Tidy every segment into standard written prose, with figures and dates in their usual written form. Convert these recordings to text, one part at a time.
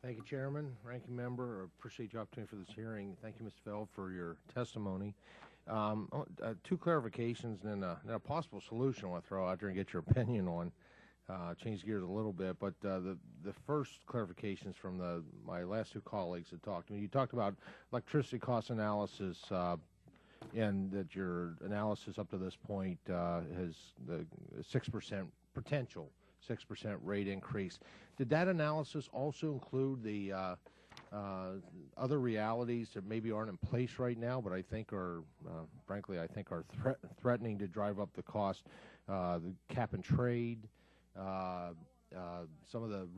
Thank you, Chairman, Ranking Member. I appreciate your opportunity for this hearing. Thank you, Ms. Feld, for your testimony. Two clarifications and then a possible solution I want to throw out there and get your opinion on. Change gears a little bit, but the first clarifications from my last two colleagues that talked to me. You talked about electricity cost analysis, and that your analysis up to this point has the 6% potential 6% rate increase. Did that analysis also include the other realities that maybe aren't in place right now, but I think are, frankly, I think are threatening to drive up the cost? The cap and trade, some of the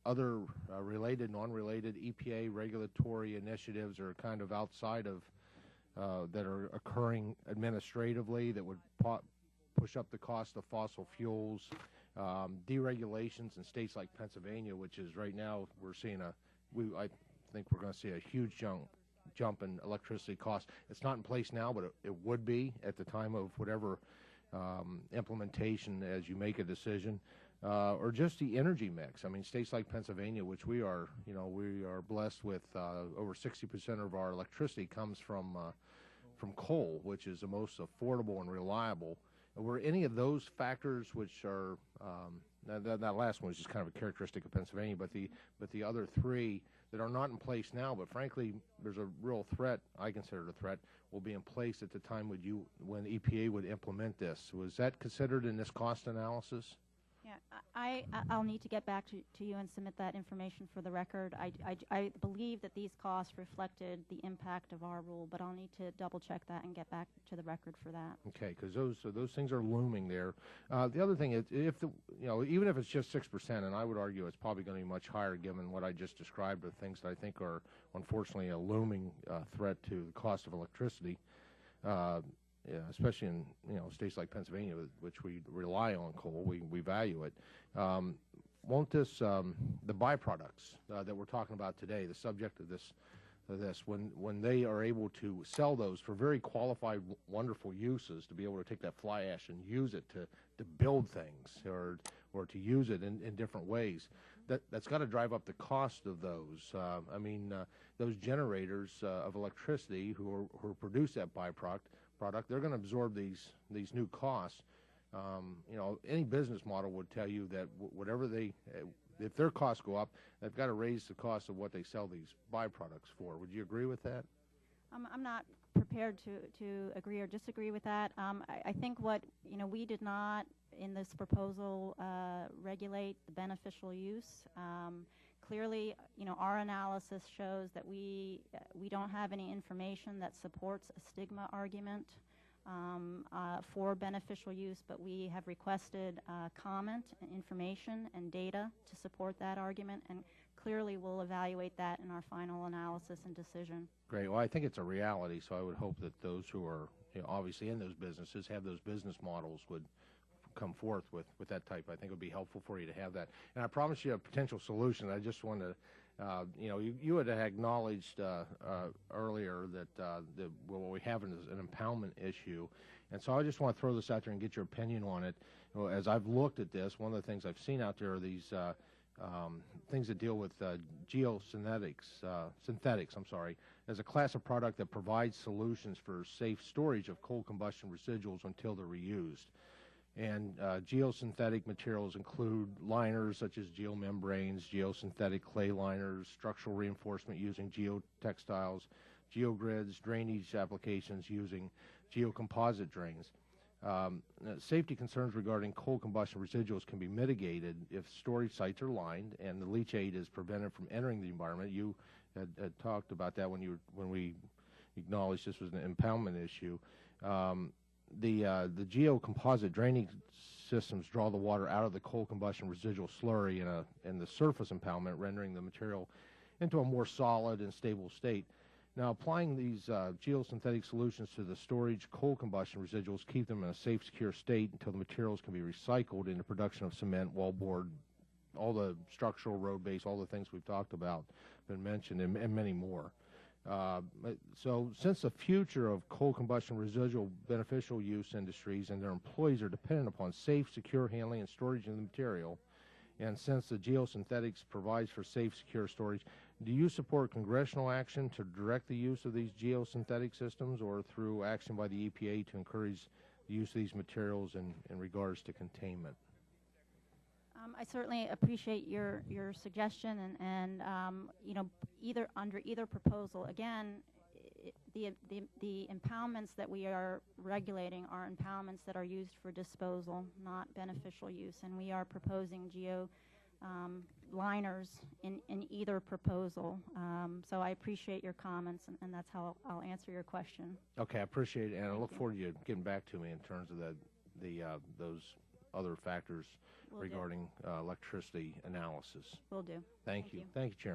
other related, non-related EPA regulatory initiatives are kind of outside of that are occurring administratively that would push up the cost of fossil fuels. Deregulations in states like Pennsylvania, which is right now we're seeing I think we're going to see a huge jump in electricity costs. It's not in place now, but it would be at the time of whatever implementation as you make a decision, or just the energy mix. I mean, states like Pennsylvania, which we are blessed with, over 60% of our electricity comes from coal, which is the most affordable and reliable. Were any of those factors, which are that last one is just kind of a characteristic of Pennsylvania, but the other three that are not in place now, but frankly, there's a real threat. I consider it a threat. Will be in place at the time when EPA would implement this. Was that considered in this cost analysis? Yeah, I'll need to get back to you and submit that information for the record. I believe that these costs reflected the impact of our rule, but I'll need to double check that and get back to the record for that. Okay, because those things are looming there. The other thing is, even if it's just 6%, and I would argue it's probably going to be much higher given what I just described, the things that I think are unfortunately a looming threat to the cost of electricity. Especially in states like Pennsylvania, which we rely on coal, we value it. Won't this the byproducts that we're talking about today, the subject of this, when they are able to sell those for very qualified, wonderful uses, to be able to take that fly ash and use it to build things or to use it in different ways, that's got to drive up the cost of those. Those generators of electricity who produce that byproduct, they're going to absorb these new costs. Any business model would tell you that whatever if their costs go up, they've got to raise the cost of what they sell these byproducts for. Would you agree with that? I'm not prepared to agree or disagree with that. I think we did not in this proposal regulate the beneficial use. Clearly, our analysis shows that we don't have any information that supports a stigma argument for beneficial use, but we have requested comment, information, and data to support that argument, and clearly we'll evaluate that in our final analysis and decision. Great. Well, I think it's a reality, so I would hope that those who are obviously in those businesses have those business models would come forth with that type. I think it would be helpful for you to have that. And I promise you a potential solution. I just want to, you had acknowledged earlier that what we have is an impoundment issue. And so I just want to throw this out there and get your opinion on it. As I've looked at this, one of the things I've seen out there are these things that deal with synthetics, as a class of product that provides solutions for safe storage of coal combustion residuals until they're reused. And geosynthetic materials include liners such as geomembranes, geosynthetic clay liners, structural reinforcement using geotextiles, geogrids, drainage applications using geocomposite drains. Safety concerns regarding coal combustion residuals can be mitigated if storage sites are lined and the leachate is prevented from entering the environment. You had talked about that when we acknowledged this was an impoundment issue. The geocomposite draining systems draw the water out of the coal combustion residual slurry in the surface impoundment, rendering the material into a more solid and stable state. Now, applying these geosynthetic solutions to the storage coal combustion residuals keep them in a safe, secure state until the materials can be recycled in the production of cement, wallboard, all the structural, road base, all the things we've talked about, been mentioned, and many more. So since the future of coal combustion residual beneficial use industries and their employees are dependent upon safe, secure handling and storage of the material, And since the geosynthetics provides for safe, secure storage, do you support congressional action to direct the use of these geosynthetic systems, or through action by the EPA to encourage the use of these materials in regards to containment? I certainly appreciate your suggestion, and you know, under either proposal, again, the impoundments that we are regulating are impoundments that are used for disposal, not beneficial use, and we are proposing liners in either proposal. So I appreciate your comments, and that's how I'll answer your question. Okay, I appreciate it, and I look forward to you getting back to me in terms of those other factors regarding electricity analysis. Will do. Thank you. Thank you, Chairman.